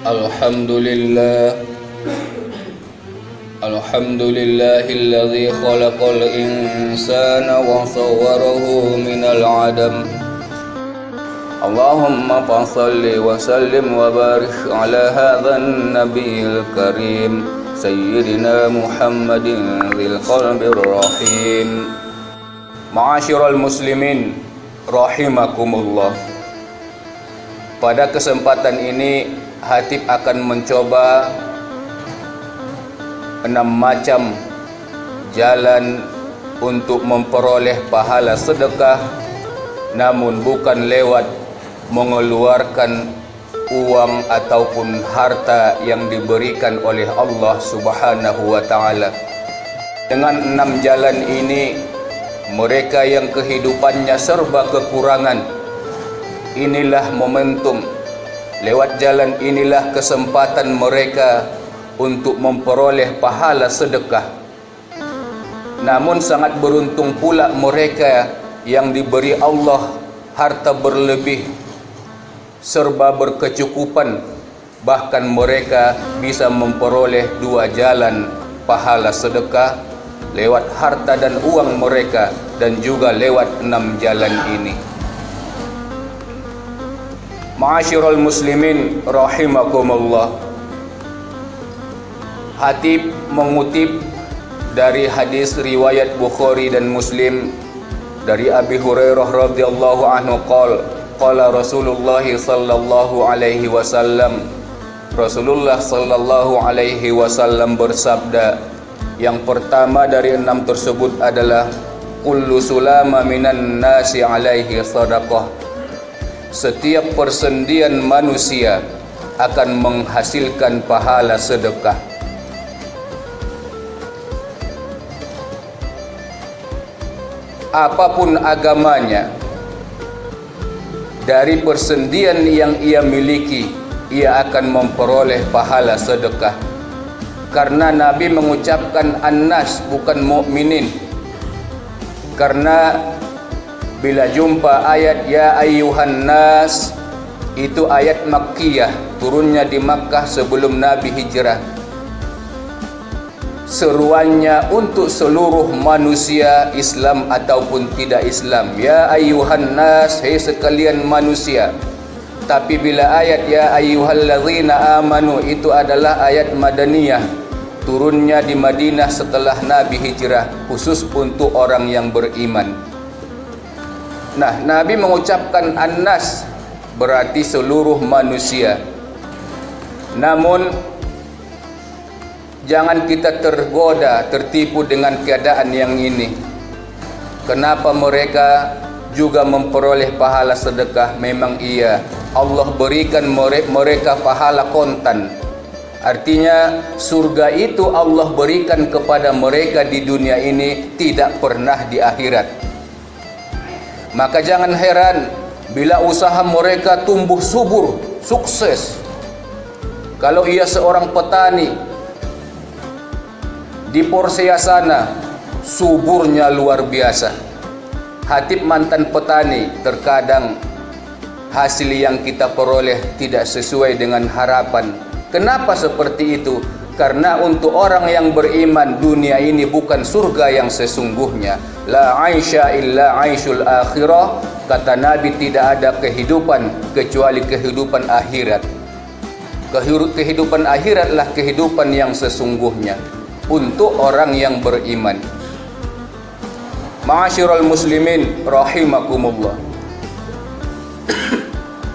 Alhamdulillah, alhamdulillahilladzi khalaqal insana wa sawwarahu minal adam. Allahumma fassalli wa sallim wa barik ala hadzal nabiyil karim sayyidina Muhammadin dzil qalbir rahim. Ma'asyiral muslimin rahimakumullah. Pada kesempatan ini Hatib akan mencoba 6 macam jalan untuk memperoleh pahala sedekah, namun bukan lewat mengeluarkan uang ataupun harta yang diberikan oleh Allah Subhanahu wa ta'ala. Dengan 6 jalan ini, mereka yang kehidupannya serba kekurangan, inilah momentum. Lewat jalan inilah kesempatan mereka untuk memperoleh pahala sedekah. Namun sangat beruntung pula mereka yang diberi Allah harta berlebih, serba berkecukupan. Bahkan mereka bisa memperoleh 2 jalan pahala sedekah lewat harta dan uang mereka, dan juga lewat 6 jalan ini. Ma'asyiral muslimin rahimakumullah. Hatib mengutip dari hadis riwayat Bukhari dan Muslim dari Abi Hurairah radhiyallahu anhu qala Rasulullah sallallahu alaihi wasallam. Rasulullah sallallahu alaihi wasallam bersabda, yang pertama dari 6 tersebut adalah kullu sulama minan nasi alaihi sadaqah. Setiap persendian manusia akan menghasilkan pahala sedekah. Apapun agamanya, dari persendian yang ia miliki, ia akan memperoleh pahala sedekah. Karena Nabi mengucapkan an-nas, bukan mukminin. Karena bila jumpa ayat ya ayyuhan nas, itu ayat Makkiyah, turunnya di Makkah sebelum Nabi hijrah. Seruannya untuk seluruh manusia, Islam ataupun tidak Islam. Ya ayyuhan nas, hei sekalian manusia. Tapi bila ayat ya ayyuhalladzina amanu, itu adalah ayat Madaniyah, turunnya di Madinah setelah Nabi hijrah, khusus untuk orang yang beriman. Nah, Nabi mengucapkan an-nas, berarti seluruh manusia. Namun jangan kita tergoda, tertipu dengan keadaan yang ini. Kenapa mereka juga memperoleh pahala sedekah? Memang iya, Allah berikan mereka pahala kontan. Artinya surga itu Allah berikan kepada mereka di dunia ini, tidak pernah di akhirat. Maka jangan heran bila usaha mereka tumbuh subur, sukses. Kalau ia seorang petani di Porsea sana, suburnya luar biasa. Hatib mantan petani, terkadang hasil yang kita peroleh tidak sesuai dengan harapan. Kenapa seperti itu? Karena untuk orang yang beriman, dunia ini bukan surga yang sesungguhnya. La aisha illa aishul akhirah. Kata Nabi, tidak ada kehidupan kecuali kehidupan akhirat. Kehidupan akhiratlah kehidupan yang sesungguhnya untuk orang yang beriman. Ma'asyiral muslimin rahimakumullah.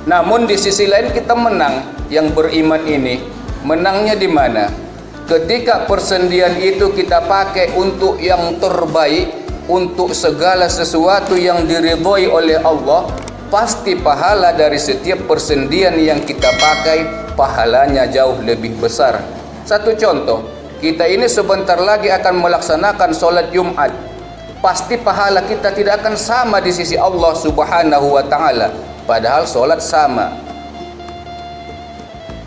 Namun di sisi lain kita menang, yang beriman ini menangnya di mana? Ketika persendian itu kita pakai untuk yang terbaik, untuk segala sesuatu yang diridhoi oleh Allah, pasti pahala dari setiap persendian yang kita pakai, pahalanya jauh lebih besar. Satu contoh, kita ini sebentar lagi akan melaksanakan sholat Jumat. Pasti pahala kita tidak akan sama di sisi Allah Subhanahu wa ta'ala. Padahal sholat sama,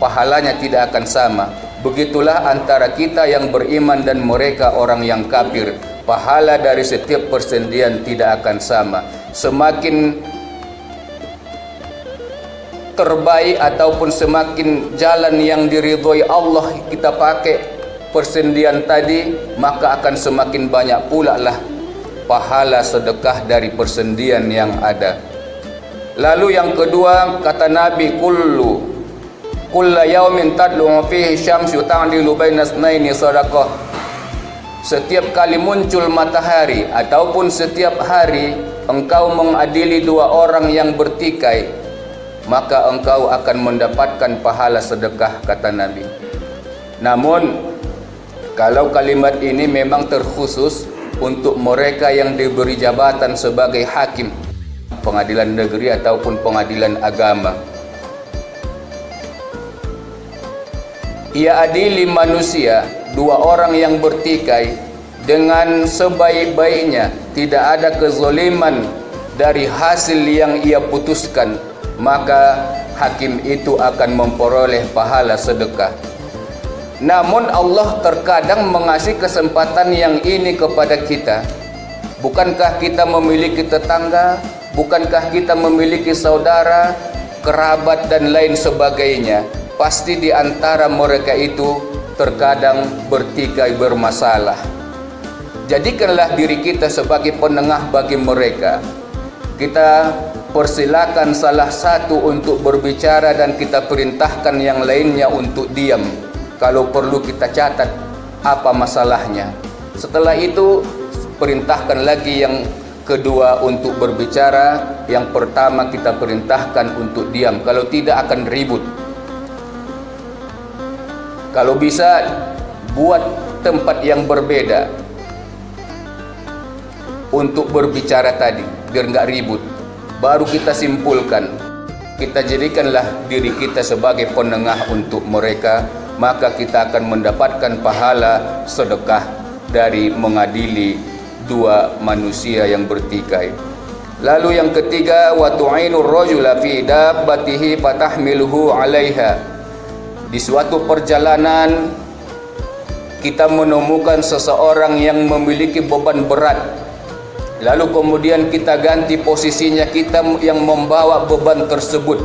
pahalanya tidak akan sama. Begitulah antara kita yang beriman dan mereka orang yang kafir. Pahala dari setiap persendian tidak akan sama. Semakin terbaik ataupun semakin jalan yang diridhoi Allah kita pakai persendian tadi, maka akan semakin banyak pula lah pahala sedekah dari persendian yang ada. Lalu yang kedua, kata Nabi, kulla yaumin tadlu fihi syamsu ta'dilu baina itsnaini sadaqah. Setiap kali muncul matahari ataupun setiap hari engkau mengadili dua orang yang bertikai, maka engkau akan mendapatkan pahala sedekah, kata Nabi. Namun kalau kalimat ini memang terkhusus untuk mereka yang diberi jabatan sebagai hakim pengadilan negeri ataupun pengadilan agama. Ia adili manusia, dua orang yang bertikai, dengan sebaik-baiknya, tidak ada kezaliman dari hasil yang ia putuskan, maka hakim itu akan memperoleh pahala sedekah. Namun Allah terkadang mengasih kesempatan yang ini kepada kita. Bukankah kita memiliki tetangga? Bukankah kita memiliki saudara, kerabat dan lain sebagainya? Pasti di antara mereka itu terkadang bertikai bermasalah. Jadikanlah diri kita sebagai penengah bagi mereka. Kita persilakan salah satu untuk berbicara dan kita perintahkan yang lainnya untuk diam. Kalau perlu kita catat apa masalahnya. Setelah itu perintahkan lagi yang kedua untuk berbicara. Yang pertama kita perintahkan untuk diam. Kalau tidak akan ribut. Kalau bisa buat tempat yang berbeda untuk berbicara tadi, biar nggak ribut. Baru kita simpulkan. Kita jadikanlah diri kita sebagai penengah untuk mereka, maka kita akan mendapatkan pahala sedekah dari mengadili dua manusia yang bertikai. Lalu yang ketiga, wa tu'inur rajula fi dabbatihi fatahmiluhu 'alaiha. Di suatu perjalanan kita menemukan seseorang yang memiliki beban berat, lalu kemudian kita ganti posisinya, kita yang membawa beban tersebut.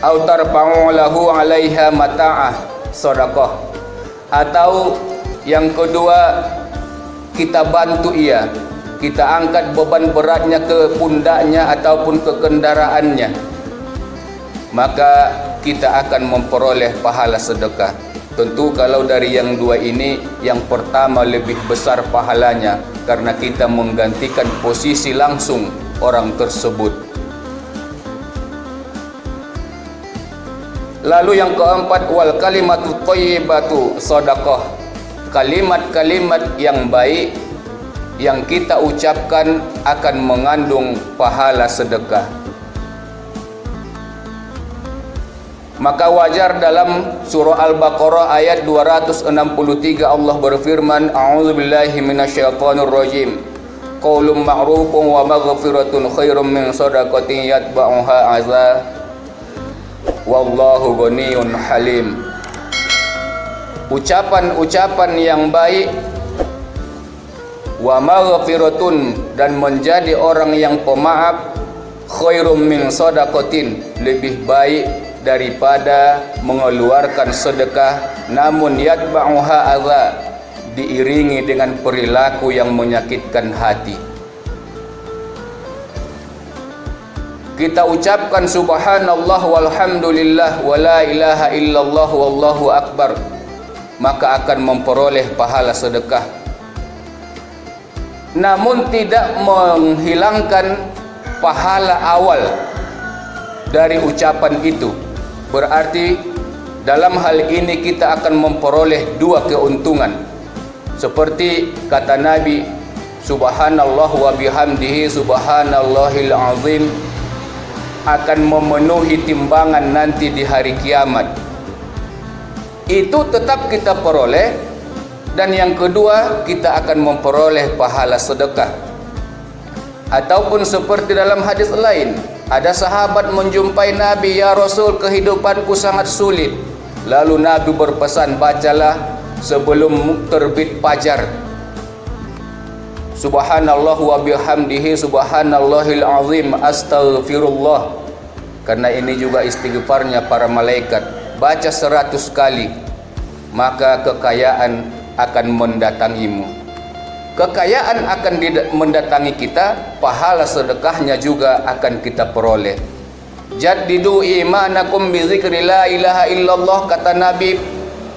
Au tarfa'u lahu 'alaiha mata'ah shadaqah. Atau yang kedua, kita bantu ia, kita angkat beban beratnya ke pundaknya ataupun ke kendaraannya, maka kita akan memperoleh pahala sedekah. Tentu kalau dari yang dua ini, yang pertama lebih besar pahalanya karena kita menggantikan posisi langsung orang tersebut. Lalu yang keempat, wal kalimatu thayyibatu shadaqah. Kalimat-kalimat yang baik yang kita ucapkan akan mengandung pahala sedekah. Maka wajar dalam surah Al-Baqarah ayat 263 Allah berfirman, a'udzubillahi minasyaitonir rajim. Qaulun ma'rufun wa maghfiratun khairum min shadaqatin yatba'uha adza. Wallahu ghaniyyun halim. Ucapan-ucapan yang baik, wa maghfiratun, dan menjadi orang yang pemaaf, khairum min shadaqatin, lebih baik daripada mengeluarkan sedekah, namun yatba'uha adza, diiringi dengan perilaku yang menyakitkan hati. Kita ucapkan subhanallah walhamdulillah wa la ilaha illallah wallahu akbar, maka akan memperoleh pahala sedekah. Namun tidak menghilangkan pahala awal dari ucapan itu. Berarti dalam hal ini kita akan memperoleh dua keuntungan. Seperti kata Nabi, subhanallah wa bihamdihi subhanallahil azim, akan memenuhi timbangan nanti di hari kiamat. Itu tetap kita peroleh. Dan yang kedua, kita akan memperoleh pahala sedekah. Ataupun seperti dalam hadis lain, ada sahabat menjumpai Nabi, ya Rasul, kehidupanku sangat sulit. Lalu Nabi berpesan, bacalah sebelum terbit fajar, subhanallah wa bihamdihi subhanallahil azim astaghfirullah. karena ini juga istighfarnya para malaikat. Baca 100 kali, maka kekayaan akan mendatangimu. Kekayaan akan mendatangi kita, pahala sedekahnya juga akan kita peroleh. Jaddidu imanakum bi dzikri la ilaha illallah, kata Nabi,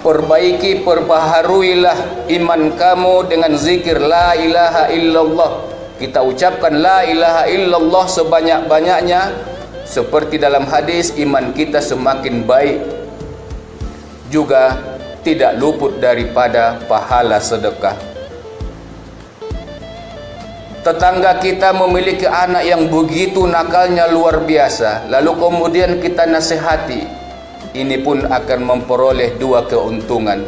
perbaiki, perbaharuilah iman kamu dengan zikir la ilaha illallah. Kita ucapkan la ilaha illallah sebanyak-banyaknya, seperti dalam hadis, iman kita semakin baik, juga tidak luput daripada pahala sedekah. Tetangga kita memiliki anak yang begitu nakalnya luar biasa, lalu kemudian kita nasihati, ini pun akan memperoleh 2 keuntungan.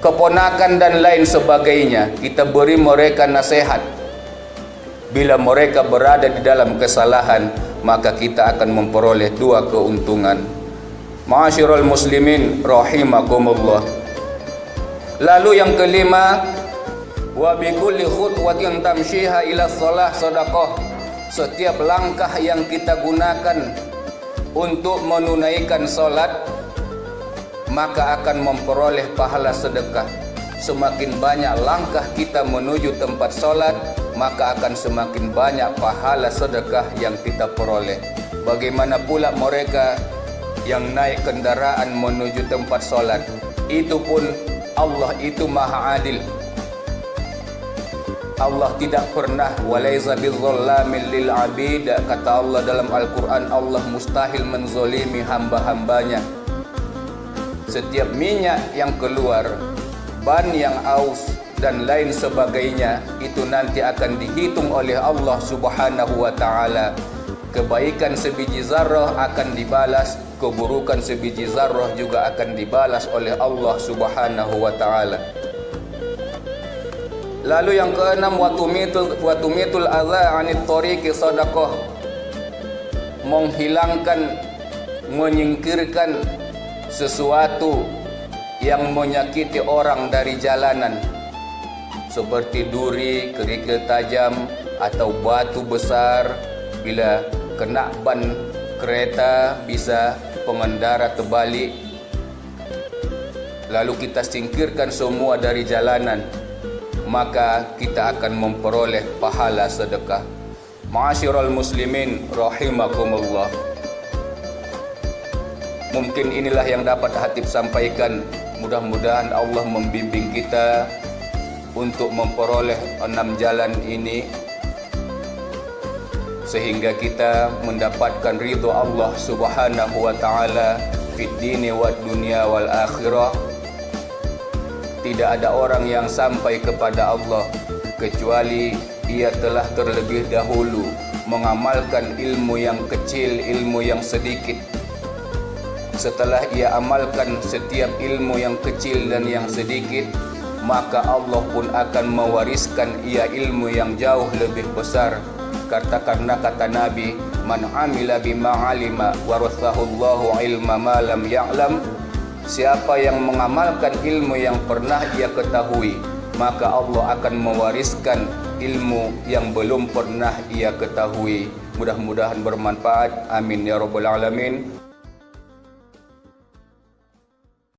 Keponakan dan lain sebagainya, kita beri mereka nasihat. Bila mereka berada di dalam kesalahan, maka kita akan memperoleh 2 keuntungan. Ma'asyiral muslimin rahimakumullah. Lalu yang kelima, wa bi kulli khutwatin tamshiha ila shalah sadaqah. Setiap langkah yang kita gunakan untuk menunaikan salat, maka akan memperoleh pahala sedekah. Semakin banyak langkah kita menuju tempat salat, maka akan semakin banyak pahala sedekah yang kita peroleh. Bagaimana pula mereka yang naik kendaraan menuju tempat solat, itu pun Allah itu maha adil. Allah tidak pernah, walaysa bizzallamin lil abid, kata Allah dalam Al-Quran, Allah mustahil menzolimi hamba-hambanya. Setiap minyak yang keluar, ban yang aus dan lain sebagainya, itu nanti akan dihitung oleh Allah subhanahu wa ta'ala. Kebaikan sebiji zarrah akan dibalas, keburukan sebiji zarrah juga akan dibalas oleh Allah subhanahu wa ta'ala. Lalu yang keenam, watumitul adza anit tariqi sadaqah. Menghilangkan, menyingkirkan sesuatu yang menyakiti orang dari jalanan, seperti duri, kerikil tajam atau batu besar. Bila kena ban kereta, bisa pengendara terbalik, lalu kita singkirkan semua dari jalanan, maka kita akan memperoleh pahala sedekah. Ma'asyiral muslimin rahimakumullah. Mungkin inilah yang dapat Hatib sampaikan. Mudah-mudahan Allah membimbing kita untuk memperoleh 6 jalan ini, sehingga kita mendapatkan ridho Allah subhanahu wa ta'ala fid dini wad dunya wal akhirah. Tidak ada orang yang sampai kepada Allah kecuali ia telah terlebih dahulu mengamalkan ilmu yang kecil, ilmu yang sedikit. Setelah ia amalkan setiap ilmu yang kecil dan yang sedikit, maka Allah pun akan mewariskan ia ilmu yang jauh lebih besar. Karena kata Nabi, man amila bima alima warathahu Allahu ilma ma lam ya'lam. Siapa yang mengamalkan ilmu yang pernah ia ketahui, maka Allah akan mewariskan ilmu yang belum pernah ia ketahui. Mudah-mudahan bermanfaat. Amin ya rabbal alamin.